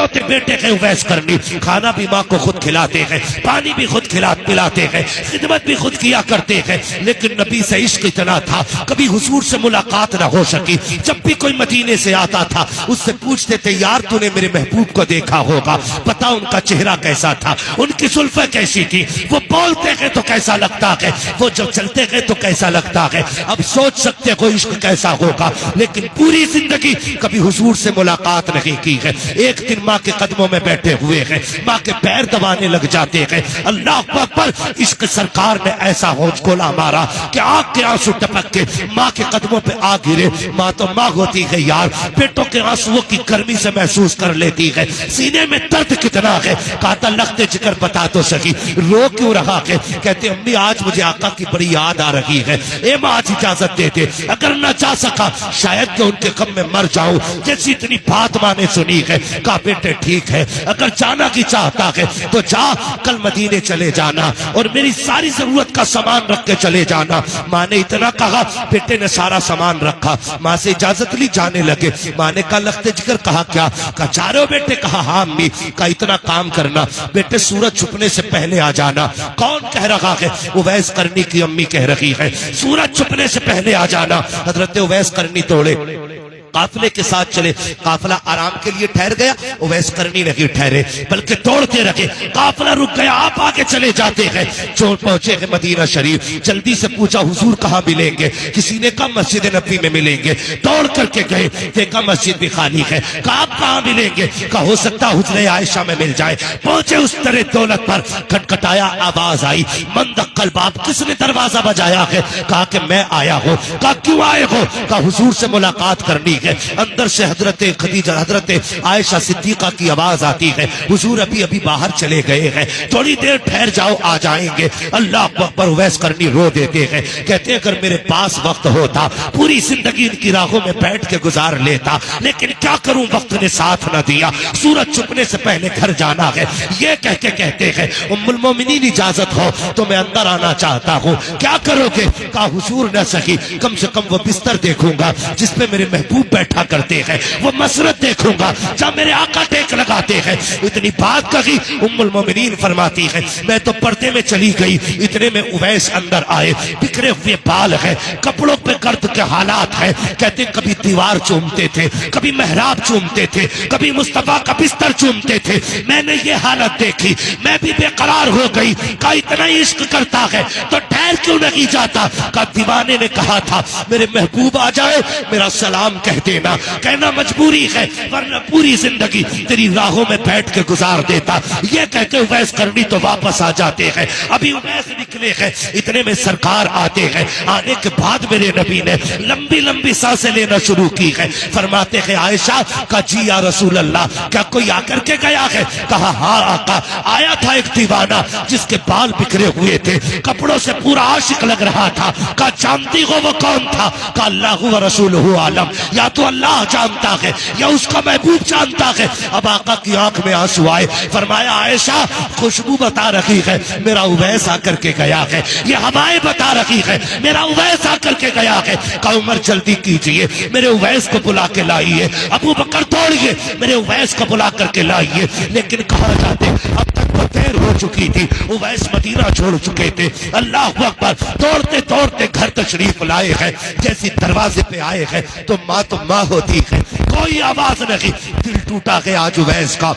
اکلوتے بیٹے کے اویس کرنی، کھانا بھی ماں کو خود کھلاتے ہیں، پانی بھی خود پلاتے ہیں، خدمت بھی خود کیا کرتے ہیں، لیکن نبی سے عشق اتنا تھا کبھی حضور سے ملاقات نہ ہو سکی۔ جب بھی کوئی مدینے سے آتا تھا اس سے پوچھتے تھے یار تو نے میرے محبوب کو دیکھا ہوگا، بتا ان کا چہرہ کیسا تھا، ان کی زلفیں کیسی تھی، وہ بولتے ہیں تو کیسا لگتا ہے، وہ جب چلتے ہیں تو کیسا لگتا ہے۔ اب سوچ سکتے ہو عشق کیسا ہوگا، لیکن پوری زندگی کبھی حضور سے ملاقات نہیں کی ہے۔ ایک دن ماں کے قدموں میں بیٹھے ہوئے ہیں، ماں کے پیر دبانے لگ جاتے ہیں، اللہ اکبر، عشق سرکار نے ایسا ہوش گولا مارا کہ آنکھ کے آنسو ٹپک کے ماں کے قدموں پہ آ گرے۔ ماں تو ماں ہوتی ہے یار، بیٹوں کے آنسوؤں کی گرمی سے محسوس کر لیتی ہے، سینے میں درد کتنا ہے، کہتا لخت جگر بتا تو سکی، رو کیوں رہا ہے؟ کہتے امی آج مجھے آقا کی بڑی یاد آ رہی ہے، اے ماں آج اجازت دے دے، اگر نہ جا سکا شاید کہ ان کے غم میں مر جاؤں، جیسی اتنی بات ماں نے سنی ہے۔ کہا بیٹے ٹھیک ہے، اگر جانا کی چاہتا ہے تو جا، کل مدینے چلے جانا اور میری ساری ضرورت کا سامان رکھ کے چلے جانا۔ ماں نے اتنا کہا، بیٹے نے سارا سامان رکھا، ماں سے اجازت لی، جانے لگے۔ ماں نے کہا لخت جگر، کہا کیا؟ کہا جا رہے ہو بیٹے؟ کہا ہاں امی۔ کہا اتنا کام کرنا بیٹے، سورج چھپنے سے پہلے آ جانا۔ کون کہہ رہا ہے؟ اویس کرنی کی امی کہہ رہی ہے، سورج چھپنے سے پہلے آ جانا۔ حضرت اویس کرنی دوڑے، قافلے کے ساتھ چلے، قافلہ آرام کے لیے ٹھہر گیا، اویس کرنی نہیں ٹھہرے بلکہ دوڑتے رہے، قافلہ رک گیا، آپ آگے چلے جاتے ہیں۔ جو پہنچے ہیں مدینہ شریف، جلدی سے پوچھا حضور کہاں ملیں گے؟ کسی نے کہا مسجد نبوی میں ملیں گے۔ دوڑ کر کے گئے، دیکھا مسجد بھی خالی ہے، کہا آپ کہاں ملیں گے؟ کہا ہو سکتا حجرہ عائشہ میں مل جائے۔ پہنچے اس در دولت پر، کھٹکھٹایا، آواز آئی، من دق الباب، کس نے دروازہ بجایا ہے؟ کہا کہ میں آیا ہوں۔ کہا کیوں آئے ہو؟ کہا حضور سے ملاقات کرنی ہے۔ اندر سے حضرت خدیجہ، حضرت عائشہ صدیقہ کی آواز آتی ہے، حضور ابھی ابھی باہر چلے گئے ہیں، تھوڑی دیر ٹھہر جاؤ، آ جائیں گے۔ اللہ اکبر، اویس کرنی رو دیتے ہیں، کہتے ہیں اگر میرے پاس وقت ہوتا پوری زندگی ان کی راہوں میں بیٹھ کے گزار لیتا، لیکن کیا کروں وقت نے ساتھ نہ دیا، سورج چھپنے سے پہلے گھر جانا ہے۔ یہ کہہ کے کہتے ہیں ام المومنین اجازت ہو تو میں اندر آنا چاہتا ہوں۔ کیا کرو گے؟ کہا حضور نہ سکی، کم سے کم وہ بستر دیکھوں گا جس پہ میرے محبوب بیٹھا کرتے ہیں، وہ مسرت دیکھوں گا جہاں میرے آقا ٹیک لگاتے ہیں۔ اتنی بات کہی، ام المومنین فرماتی ہے میں تو پردے میں چلی گئی، اتنے میں اویس اندر آئے، بکھرے ہوئے بال ہیں، کپڑوں پہ گرد کے حالات ہیں، کہتے کبھی دیوار چومتے تھے، کبھی محراب چومتے تھے، کبھی مصطفیٰ کا بستر چومتے تھے۔ میں نے یہ حالت دیکھی، میں بھی بے قرار ہو گئی۔ کہا اتنا عشق کرتا ہے تو ٹھہر کیوں نہیں جاتا؟ کہا دیوانے نے کہا تھا میرے محبوب آ جائے میرا سلام کہہ دینا، کہنا مجبوری ہے ورنہ پوری زندگی تیری راہوں میں بیٹھ کے گزار دیتا۔ یہ کہہ کے اویس کرنی تو واپس آ جاتے ہیں۔ ابھی اویس نکلے ہیں، اتنے میں سرکار آتے ہیں۔ آنے کے بعد میرے نبی نے لمبی لمبی سانسیں لینا شروع کی ہے۔ فرماتے ہیں عائشہ کا جی یا رسول اللہ، کیا کوئی آ کر کے گیا ہے؟ کہا ہاں آقا، آیا تھا ایک دیوانہ جس کے بال بکھرے ہوئے تھے، کپڑوں سے پورا عاشق لگ رہا تھا۔ کہا جانتی ہو وہ کون تھا؟ کہا اللہ و رسولہ عالم، یا تو اللہ جانتا ہے یا اس کا محبوب جانتا ہے۔ اب آقا کی آنکھ میں آنسو آئے، فرمایا عائشہ خوشبو بتا رہی ہے میرا اویس آ کر کے گیا ہے، یہ ہوائیں بتا رہی ہے میرا اویس آ کر کے گیا ہے۔ کہا عمر جلدی کیجئے، میرے اویس کو بلا کے لائیے، ابو بکر دوڑیے میرے اویس کو بلا کر کے لائیے۔ لیکن کہاں جاتے، اب تک تو دیر ہو چکی تھی، اویس مدینہ چھوڑ چکے تھے۔ اللہ اکبر، دوڑتے دوڑتے گھر تشریف لائے ہیں، جیسی دروازے پہ آئے ہیں تو ماں ہوتی ہے، کوئی آواز نہیں، دل ٹوٹا گیا آج اویس کا۔